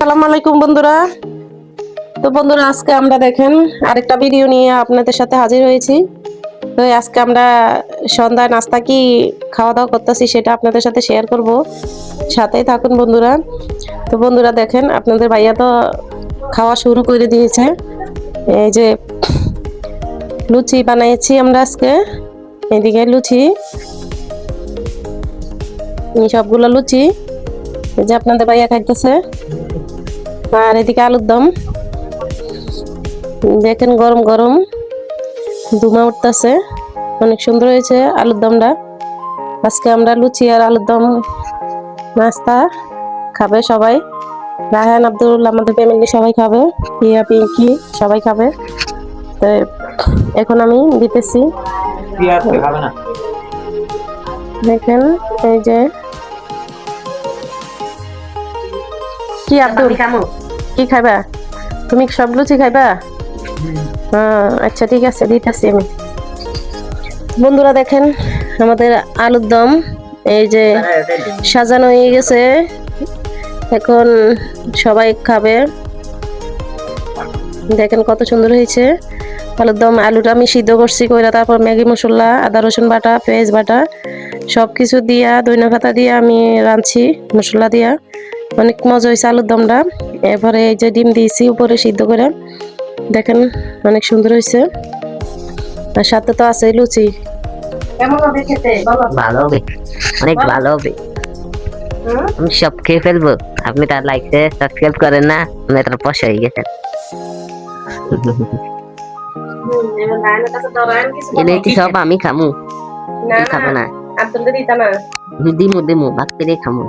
আসসালামু আলাইকুম বন্ধুরা। তো বন্ধুরা, আজকে আমরা দেখেন আরেকটা ভিডিও নিয়ে আপনাদের সাথে হাজির হয়েছি। তো আজকে আমরা সন্ধ্যায় নাস্তা কি খাওয়া দাওয়া করতেছি সেটা আপনাদের সাথে শেয়ার করব, সাথেই থাকুন বন্ধুরা। তো বন্ধুরা দেখেন, আপনাদের ভাইয়া তো খাওয়া শুরু করে দিয়েছে। এই যে লুচি বানাইছি আমরা আজকে, এদিকে লুচি, সবগুলো লুচি এই যে আপনাদের ভাইয়া খাইতেছে। আর এদিকে আলুর দম দেখেন, গরম গরম ধুমা উঠতেছে, অনেক সুন্দর হয়েছে আলুর দমটা। আজকে আমরা লুচি আর আলুর দম নাস্তা খাবে সবাই। রায়হান, আব্দুল, আমাদের ফ্যামিলি সবাই খাবে, পিয়া, পিঙ্কি সবাই খাবে। তো এখন আমি দিতেছি, দেখেন এই যে কি আব্দুল কি খাইবা তুমি? সব লুচি খাইবা? হ্যাঁ আচ্ছা ঠিক আছে, দিতেছি আমি। বন্ধুরা দেখেন আমাদের আলুর দম এই যে সাজানো হয়ে গেছে, এখন সবাই খাবে। দেখেন কত সুন্দর হয়েছে আলুর দম। আলুটা আমি সিদ্ধ করছি কইরা, তারপর ম্যাগি মশলা, আদা রসুন বাটা, পেঁয়াজ বাটা সবকিছু দিয়া, ধনিয়া পাতা দিয়া আমি রাঁধছি মশলা দিয়া। অনেক মজা হয়েছে আলুর দমটা। এরপরে এই যে ডিম দিয়েছি উপরে সিদ্ধ করে, দেখেন অনেক সুন্দর হয়েছে। আর সাথে তো আছে লুচি। কেমন হবে খেতে বলো? ভালো হবে, অনেক ভালো হবে। আমি সব খেয়ে ফেলবো। আপনি তার লাইক সাবস্ক্রাইব করেন না, আমি তার পয়সা হয়ে গেছেন। এনে সব আমি খামু, খাবো না। দিমু দিমু ভাগ করে খামু।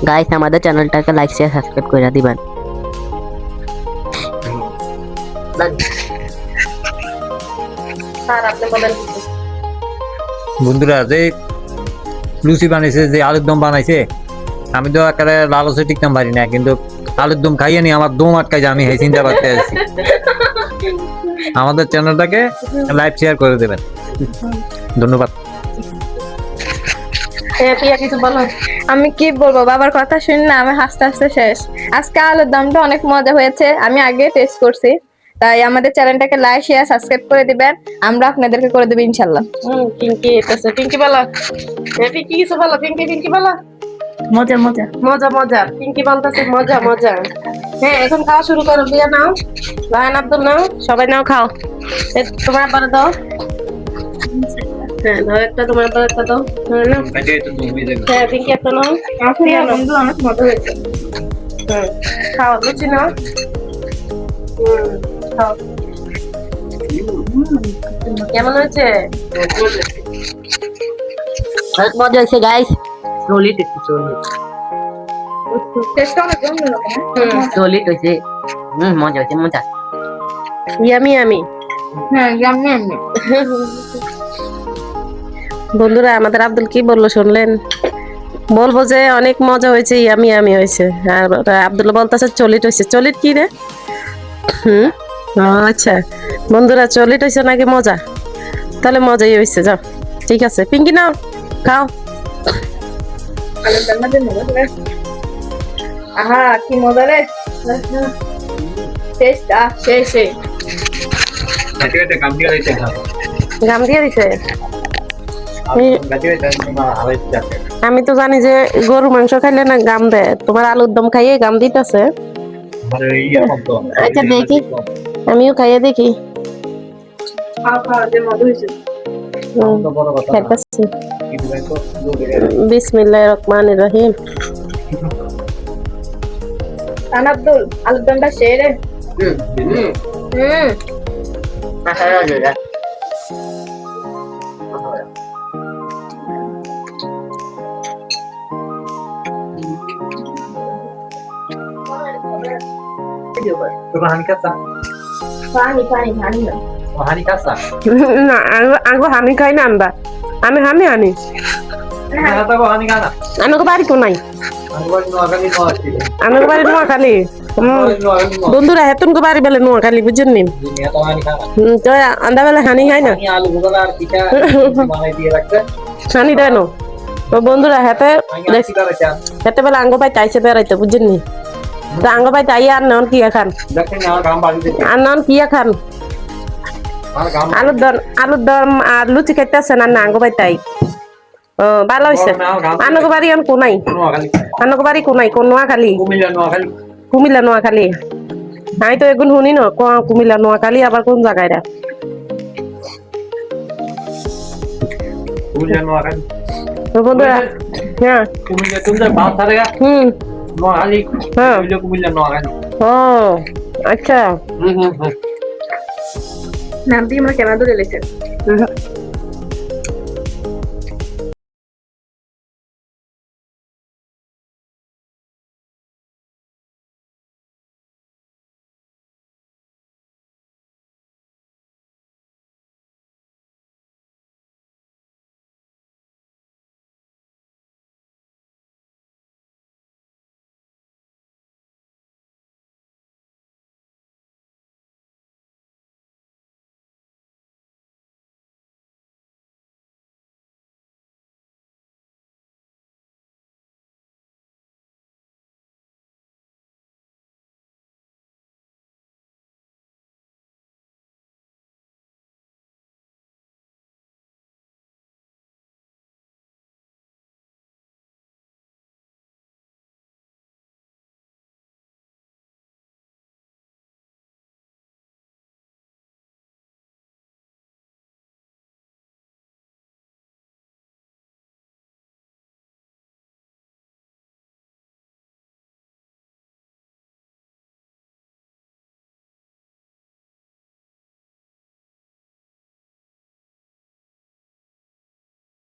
গাইস, আমাদের চ্যানেলটাকে লাইক শেয়ার সাবস্ক্রাইব করে দিবেন। বন্ধুরা, যে লুচি বানাইছে, যে আলুর দম বানাইছে, আমি তো একেবারে লালসে টিকতাম পারি না, কিন্তু আলুর দম খাইয়ে নি আমার দম আটকাই যায়। আমি এই চিন্তা করতে আছি। আমাদের চ্যানেলটাকে লাইক শেয়ার করে দেবেন, ধন্যবাদ। আমি কি বলবো, বাবার কথা শুনি না আমি হাসতে হাসতে শেষ। আজকে আলুর দমটা অনেক মজা হয়েছে, আমি আগে টেস্ট করছি। তাই আমাদের চ্যানেলটাকে লাইক শেয়ার সাবস্ক্রাইব করে দিবেন, আমরা আপনাদেরকে করে দেব ইনশাআল্লাহ। পিঙ্কি এসেছে, পিঙ্কি বলো, পিঙ্কি কিছু বলো, পিঙ্কি পিঙ্কি বলো। মজা মজা মজা মজা, পিঙ্কি বলতেছে মজা মজা। হ্যাঁ এখন খাওয়া শুরু করো, বিয়া নাও, রায়হান, আব্দুল নাও, সবাই নাও, খাও। তোমার আবার দাও, হ্যাঁ দাও একটা, তোমার আবার একটা দাও। হ্যাঁ পিঙ্কি একটা নাও, বন্ধু অনেক মজা হয়েছে। হ্যাঁ খাও, লুচি নাও, খাও। কেমন হয়েছে? অনেক মজা হয়েছে গাইস। সলিড একটু টেস্টটা অনেক অন্যরকম। সলিড হয়েছে। মজা হয়েছে, মজা। Yummy yummy. হ্যাঁ জানি আমি। বন্ধুরা, আমাদের আব্দুল কি বললো শুনলেন? বলবো যে অনেক মজা হয়েছে, ইয়ামি ইয়ামি হয়েছে। আর আব্দুল বলতেছে চলিট হয়েছে। চলিট কি রে? আচ্ছা বন্ধুরা, চলিট হয়েছে নাকি মজা? তাহলে মজাই হয়েছে, যাও ঠিক আছে। পিঙ্কি নাও, খাও। আহা কি মজা রে, টেস্টটা শেষ। গাম দিয়ে দিছে। আমি তো জানি যে গরু মাংস খাইলে না গাম দেয়, তোমার আলুর দম খাইয়ে গাম দিতেছে। আচ্ছা দেখি, আমিও খাইয়ে দেখি। বিসমিল্লাহির রহমানির রহিম। আব্দুল আলুর দমটা শেষ রে। না আগে হানি খাই না আমরা, আমি হানি আনি, আমাকে বাড়ি তো নাই, আমাকে বাড়ি নোয়াখালী। বন্ধুরা হেতন কো বাড়ি বেলে নোয়াখালী, বুঝছেন নি? তো আন্দা বেলা হানি খাই না, হানি দেয় না। তো বন্ধুরা হেতে বেলা আঙ্গ পাই চাইছে বেড়াইতে বুঝছেন নি তো আঙ্গ পাই চাই আর নন কি খান আর নন কি খান আলুর দম আর লুচি খাইতেছেন আর না আঙ্গ পাই তাই ও ভালো হয়েছে আনগো বাড়ি আর কোনাই আনগো বাড়ি কোনাই কোন নোয়াখালী কুমিল্লা নোয়াখালী আমি তো এগুন শুনি ন কুমিল্লা নোয়াখালী আবার কোন জায়গায় রা তো বন্ধুরা হ্যাঁ হ্যাঁ ও আচ্ছা নাম দিয়ে আমরা কেন ধরে লেছে